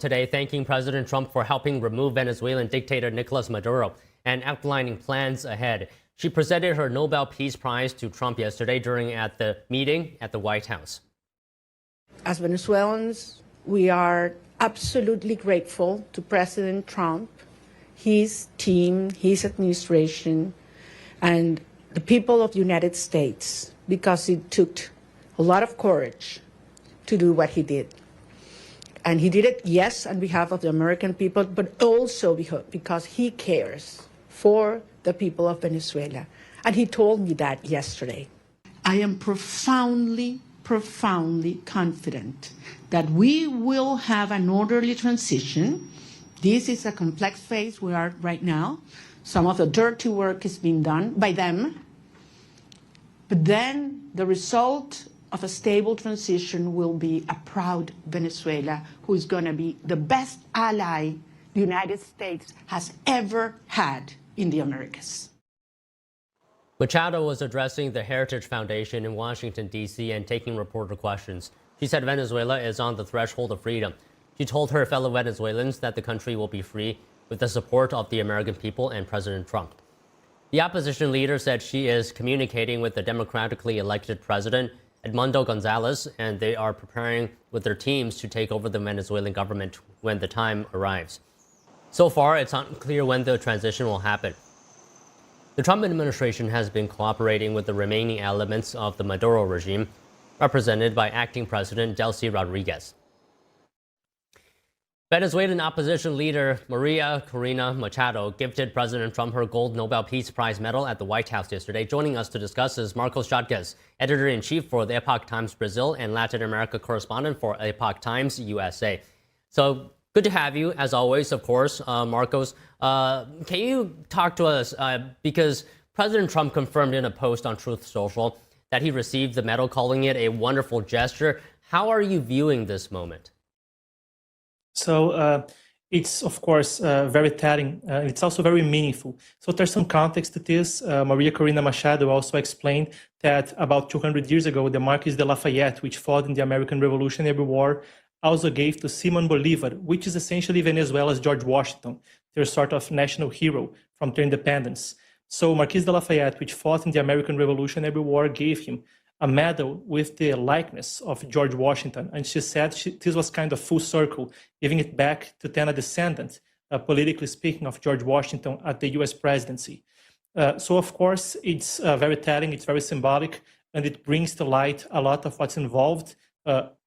today thanking President Trump for helping remove Venezuelan dictator Nicolas Maduro and outlining plans ahead. She presented her Nobel Peace Prize to Trump yesterday during the meeting at the White House. As Venezuelans, we are absolutely grateful to President Trump, his team, his administration, and the people of the United States, because it took a lot of courage to do what he did. And he did it, yes, on behalf of the American people, but also because he cares for the people of Venezuela. And he told me that yesterday. I am profoundly confident that we will have an orderly transition. This is a complex phase we are right now. Some of the dirty work is being done by them. But then the result of a stable transition will be a proud Venezuela who is going to be the best ally the United States has ever had in the Americas. Machado was addressing the Heritage Foundation in Washington, D.C. and taking reporter questions. She said Venezuela is on the threshold of freedom. She told her fellow Venezuelans that the country will be free with the support of the American people and President Trump. The opposition leader said she is communicating with the democratically elected president, Edmundo Gonzalez, and they are preparing with their teams to take over the Venezuelan government when the time arrives. So far, it's unclear when the transition will happen. The Trump administration has been cooperating with the remaining elements of the Maduro regime, represented by acting President Delcy Rodriguez. Venezuelan opposition leader Maria Corina Machado gifted President Trump her Gold Nobel Peace Prize medal at the White House yesterday. Joining us to discuss is Marcos Jadquez, editor-in-chief for the Epoch Times Brazil and Latin America correspondent for Epoch Times USA. So good to have you, as always, of course, Marcos. Can you talk to us, because President Trump confirmed in a post on Truth Social that he received the medal, calling it a wonderful gesture. How are you viewing this moment? So it's, of course, very telling. It's also very meaningful. So there's some context to this. Maria Corina Machado also explained that about 200 years ago, the Marquis de Lafayette, which fought in the American Revolutionary War, also gave to Simon Bolivar, which is essentially Venezuela's George Washington, their sort of national hero from their independence. So Marquis de Lafayette, which fought in the American Revolutionary War, gave him a medal with the likeness of George Washington. And she said this was kind of full circle, giving it back to then a descendant, politically speaking, of George Washington at the US presidency. So of course, it's very telling, it's very symbolic, and it brings to light a lot of what's involved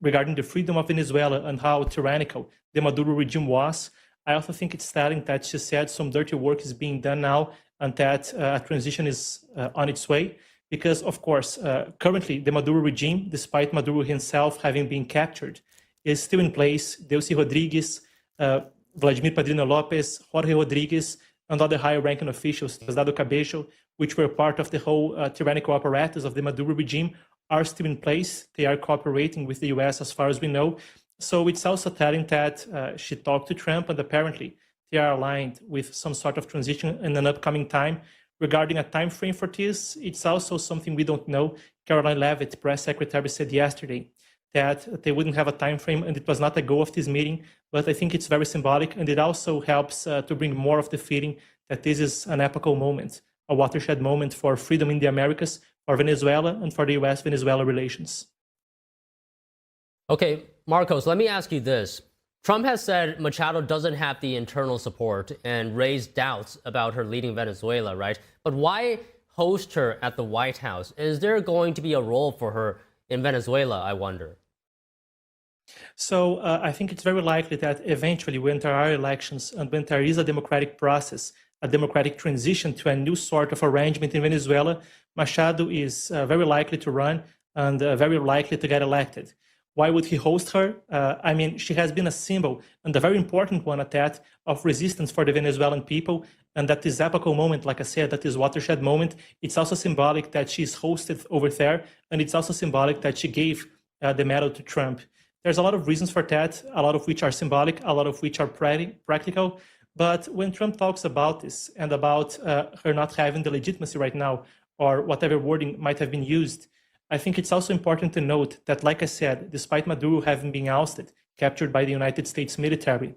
regarding the freedom of Venezuela and how tyrannical the Maduro regime was. I also think it's telling that she said some dirty work is being done now and that a transition is on its way. Because, of course, currently the Maduro regime, despite Maduro himself having been captured, is still in place. Delcy Rodriguez, Vladimir Padrino Lopez, Jorge Rodriguez, and other higher-ranking officials, Diosdado Cabello, which were part of the whole tyrannical apparatus of the Maduro regime, are still in place. They are cooperating with the US as far as we know. So it's also telling that she talked to Trump, and apparently they are aligned with some sort of transition in an upcoming time. Regarding a time frame for this, it's also something we don't know. Caroline Leavitt, press secretary, said yesterday that they wouldn't have a time frame, and it was not a goal of this meeting. But I think it's very symbolic, and it also helps to bring more of the feeling that this is an epochal moment, a watershed moment for freedom in the Americas, for Venezuela, and for the US-Venezuela relations. Okay, Marcos, let me ask you this. Trump has said Machado doesn't have the internal support and raised doubts about her leading Venezuela, right? But why host her at the White House? Is there going to be a role for her in Venezuela, I wonder? So I think it's very likely that eventually when there are elections and when there is a democratic process, a democratic transition to a new sort of arrangement in Venezuela, Machado is very likely to run and very likely to get elected. Why would he host her? I mean, she has been a symbol, and a very important one at that, of resistance for the Venezuelan people. And that this epochal moment, like I said, that this watershed moment, it's also symbolic that she's hosted over there. And it's also symbolic that she gave the medal to Trump. There's a lot of reasons for that, a lot of which are symbolic, a lot of which are practical. But when Trump talks about this and about her not having the legitimacy right now, or whatever wording might have been used, I think it's also important to note that, like I said, despite Maduro having been ousted, captured by the United States military.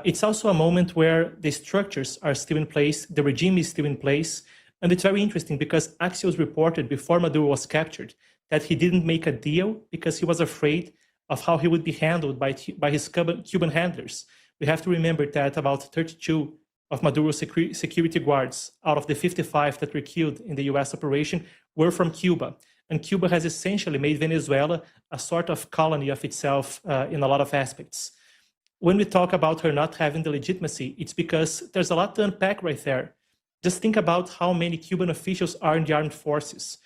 It's also a moment where the structures are still in place, the regime is still in place, and it's very interesting because Axios reported before Maduro was captured that he didn't make a deal because he was afraid of how he would be handled by his Cuban handlers. We have to remember that about 32 of Maduro's security guards out of the 55 that were killed in the US operation were from Cuba. And Cuba has essentially made Venezuela a sort of colony of itself in a lot of aspects. When we talk about her not having the legitimacy, it's because there's a lot to unpack right there. Just think about how many Cuban officials are in the armed forces.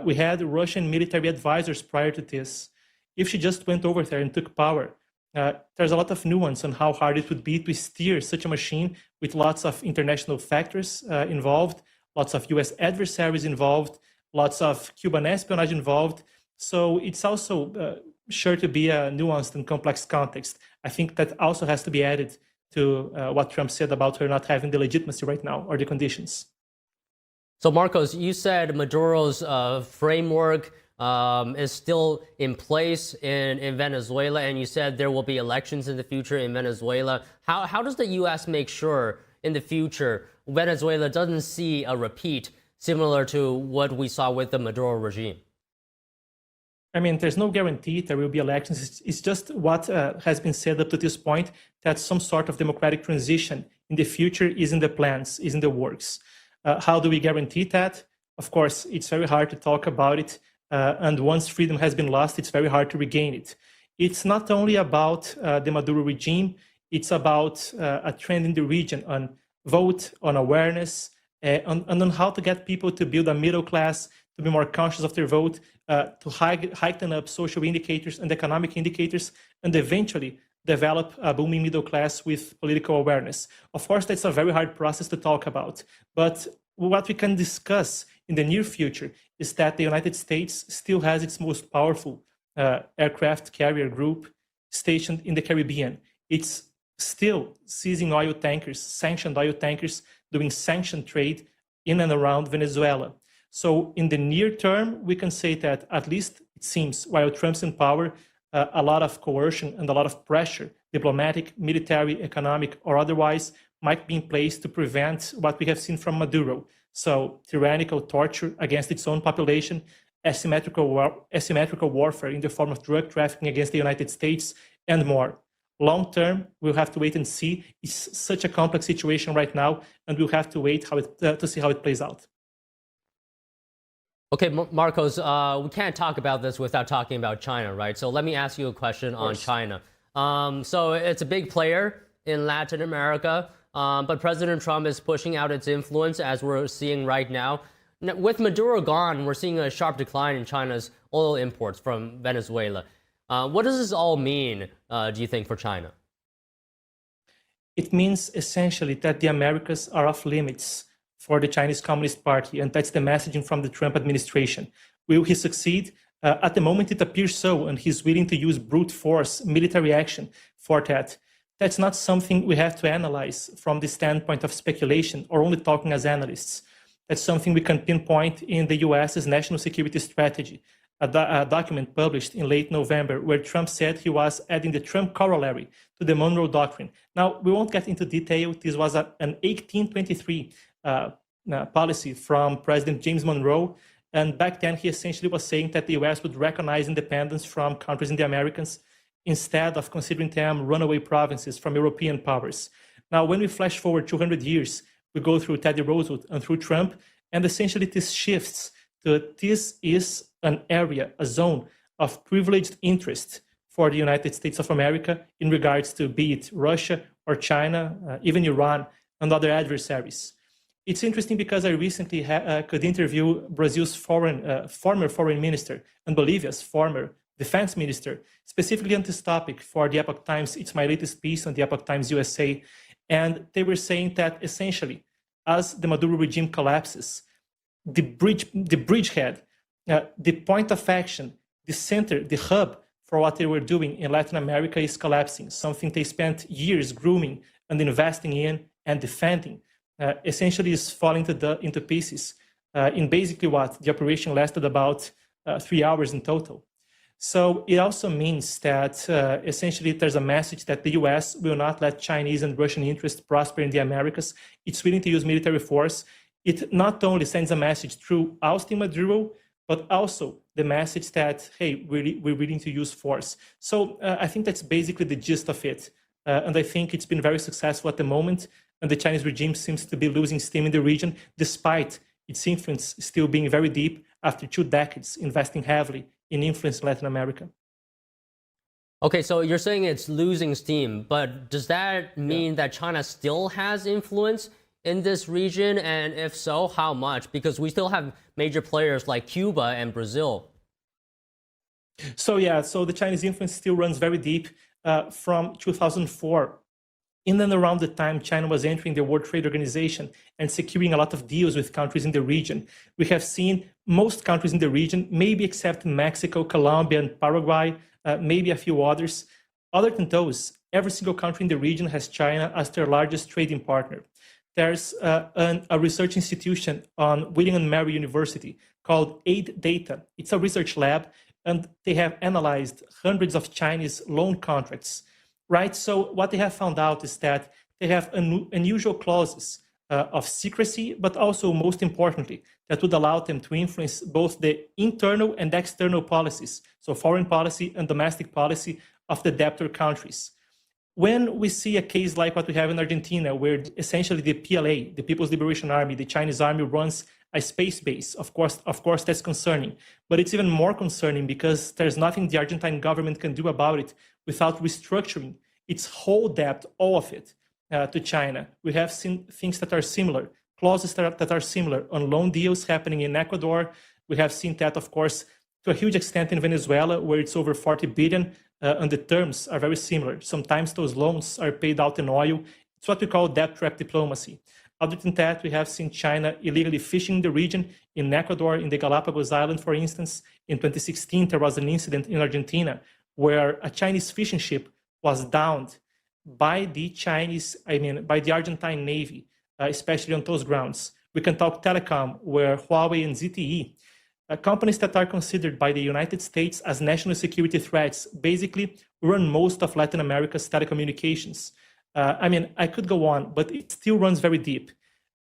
We had Russian military advisors prior to this. If she just went over there and took power, there's a lot of nuance on how hard it would be to steer such a machine with lots of international factors involved, lots of US adversaries involved, lots of Cuban espionage involved. So it's also sure to be a nuanced and complex context. I think that also has to be added to what Trump said about her not having the legitimacy right now or the conditions. So Marcos, you said Maduro's framework is still in place in Venezuela, and you said there will be elections in the future in Venezuela. How does the U.S. make sure in the future Venezuela doesn't see a repeat similar to what we saw with the Maduro regime? I mean, there's no guarantee there will be elections. It's just what has been said up to this point, that some sort of democratic transition in the future is in the plans, is in the works. How do we guarantee that? Of course, it's very hard to talk about it. And once freedom has been lost, it's very hard to regain it. It's not only about the Maduro regime, it's about a trend in the region on vote, on awareness, and on how to get people to build a middle class, to be more conscious of their vote, to heighten up social indicators and economic indicators, and eventually develop a booming middle class with political awareness. Of course, that's a very hard process to talk about. But what we can discuss in the near future is that the United States still has its most powerful aircraft carrier group stationed in the Caribbean. It's still seizing oil tankers, sanctioned oil tankers, doing sanctioned trade in and around Venezuela. So in the near term, we can say that at least it seems while Trump's in power, a lot of coercion and a lot of pressure, diplomatic, military, economic, or otherwise, might be in place to prevent what we have seen from Maduro. So tyrannical torture against its own population, asymmetrical warfare in the form of drug trafficking against the United States, and more. Long term, we'll have to wait and see. It's such a complex situation right now, and we'll have to wait to see how it plays out. Okay, Marcos, we can't talk about this without talking about China, right? So let me ask you a question on China. So it's a big player in Latin America, but President Trump is pushing out its influence, as we're seeing right now. With Maduro gone, we're seeing a sharp decline in China's oil imports from Venezuela. What does this all mean, do you think, for China? It means essentially that the Americas are off limits for the Chinese Communist Party, and that's the messaging from the Trump administration. Will he succeed? At the moment, it appears so, and he's willing to use brute force, military action for that. That's not something we have to analyze from the standpoint of speculation or only talking as analysts. That's something we can pinpoint in the US's national security strategy, a document published in late November, where Trump said he was adding the Trump corollary to the Monroe Doctrine. Now, we won't get into detail. This was an 1823 policy from President James Monroe. And back then, he essentially was saying that the US would recognize independence from countries in the Americas instead of considering them runaway provinces from European powers. Now, when we flash forward 200 years, we go through Teddy Roosevelt and through Trump, and essentially this shifts to this is an area, a zone of privileged interest for the United States of America in regards to be it Russia or China, even Iran and other adversaries. It's interesting because I recently could interview Brazil's former foreign minister and Bolivia's former defense minister, specifically on this topic for the Epoch Times. It's my latest piece on the Epoch Times USA. And they were saying that essentially, as the Maduro regime collapses, the bridgehead, the point of action, the center, the hub for what they were doing in Latin America is collapsing, something they spent years grooming and investing in and defending. Essentially is falling into pieces in basically what the operation lasted about 3 hours in total. So it also means that essentially there's a message that the US will not let Chinese and Russian interests prosper in the Americas. It's willing to use military force. It not only sends a message through ousting Maduro, but also the message that, hey, we're willing to use force. So I think that's basically the gist of it. And I think it's been very successful at the moment. And the Chinese regime seems to be losing steam in the region, despite its influence still being very deep after 2 decades investing heavily in influence in Latin America. Okay, so you're saying it's losing steam, but does that mean that China still has influence in this region? And if so, how much? Because we still have major players like Cuba and Brazil. So the Chinese influence still runs very deep from 2004. In and around the time China was entering the World Trade Organization and securing a lot of deals with countries in the region, we have seen most countries in the region, maybe except Mexico, Colombia, and Paraguay, maybe a few others. Other than those, every single country in the region has China as their largest trading partner. There's a research institution on William and Mary University called Aid Data. It's a research lab, and they have analyzed hundreds of Chinese loan contracts. Right, so what they have found out is that they have unusual clauses of secrecy, but also, most importantly, that would allow them to influence both the internal and external policies, so foreign policy and domestic policy of the debtor countries. When we see a case like what we have in Argentina, where essentially the PLA, the People's Liberation Army, the Chinese army runs a space base, of course, that's concerning. But it's even more concerning because there's nothing the Argentine government can do about it without restructuring its whole debt, all of it, to China. We have seen things that are similar, clauses that are similar on loan deals happening in Ecuador. We have seen that, of course, to a huge extent in Venezuela, where it's over 40 billion, and the terms are very similar. Sometimes those loans are paid out in oil. It's what we call debt trap diplomacy. Other than that, we have seen China illegally fishing in the region, in Ecuador, in the Galapagos Island, for instance. In 2016, there was an incident in Argentina where a Chinese fishing ship was downed by the Argentine Navy, especially on those grounds. We can talk telecom, where Huawei and ZTE, companies that are considered by the United States as national security threats, basically run most of Latin America's telecommunications. I could go on, but it still runs very deep.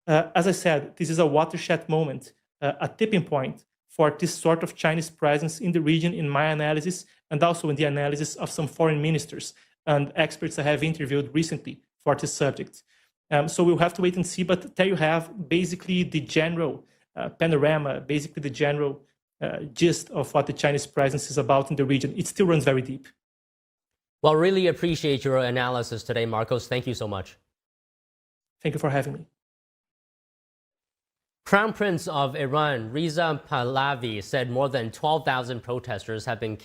As I said, this is a watershed moment, a tipping point for this sort of Chinese presence in the region, in my analysis, and also in the analysis of some foreign ministers and experts I have interviewed recently for this subject. So we'll have to wait and see, but there you have basically the general panorama, basically the general gist of what the Chinese presence is about in the region. It still runs very deep. Well, really appreciate your analysis today, Marcos. Thank you so much. Thank you for having me. Crown Prince of Iran, Reza Pahlavi, said more than 12,000 protesters have been